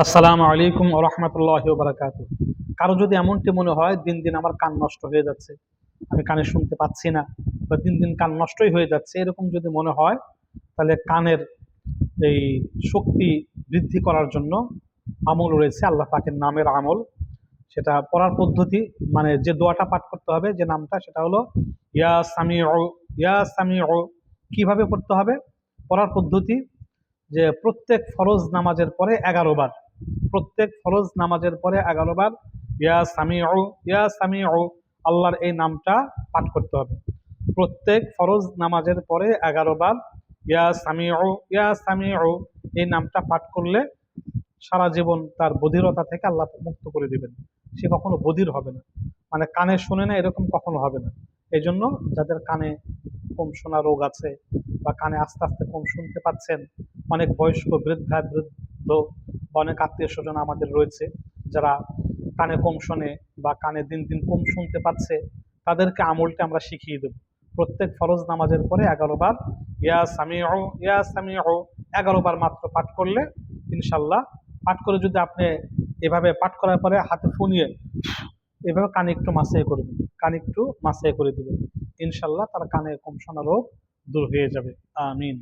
আসসালামু আলাইকুম ওয়া রাহমাতুল্লাহি ওয়া বারাকাতুহু। কারো যদি এমনটি মনে হয় দিন দিন আমার কান নষ্ট হয়ে যাচ্ছে, আমি কানে শুনতে পাচ্ছি না, বা দিন দিন কান নষ্টই হয়ে যাচ্ছে, এরকম যদি মনে হয়, তাহলে কানের এই শক্তি বৃদ্ধি করার জন্য আমল রয়েছে, আল্লাহ পাকের নামের আমল। সেটা পড়ার পদ্ধতি, মানে যে দোয়াটা পাঠ করতে হবে, যে নামটা, সেটা হলো ইয়া সামিউ। ইয়া সামিউ কিভাবে পড়তে হবে? পড়ার পদ্ধতি, যে প্রত্যেক ফরজ নামাজের পরে 11 বার, প্রত্যেক ফরজ নামাজের পরে 11 বার ইয়া সামিউ, ইয়া সামিউ, আল্লাহর এই নামটা পাঠ করতে হবে। প্রত্যেক ফরজ নামাজের পরে 11 বার ইয়া সামিউ, ইয়া সামিউ এই নামটা পাঠ করলে সারা জীবন তার বধিরতা থেকে আল্লাহ মুক্ত করে দিবেন। সে কখনো বধির হবে না, মানে কানে শোনে না এরকম কখনো হবে না। এই জন্য যাদের কানে কম শোনা রোগ আছে, বা কানে আস্তে আস্তে কম শুনতে পাচ্ছেন, অনেক বয়স্ক বৃদ্ধ বা অনেক আত্মীয় স্বজন আমাদের রয়েছে যারা কানে কম শোনে বা কানে দিন দিন কম শুনতে পাচ্ছে, তাদেরকে আমলটা আমরা শিখিয়ে দেব। প্রত্যেক ফরজ নামাজের পরে 11 বার ইয়া সামিউ, ইয়া সামিউ 11 বার মাত্র পাঠ করলে ইনশাল্লাহ, পাঠ করে যদি আপনি এভাবে পাঠ করার পরে হাতে ফুনিয়ে এভাবে কানে একটু মাসাই করবেন, কানে একটু মাসাই করে দিবেন, ইনশাল্লাহ তার কানে কম শোনা রোগ দূর হয়ে যাবে। আমিন।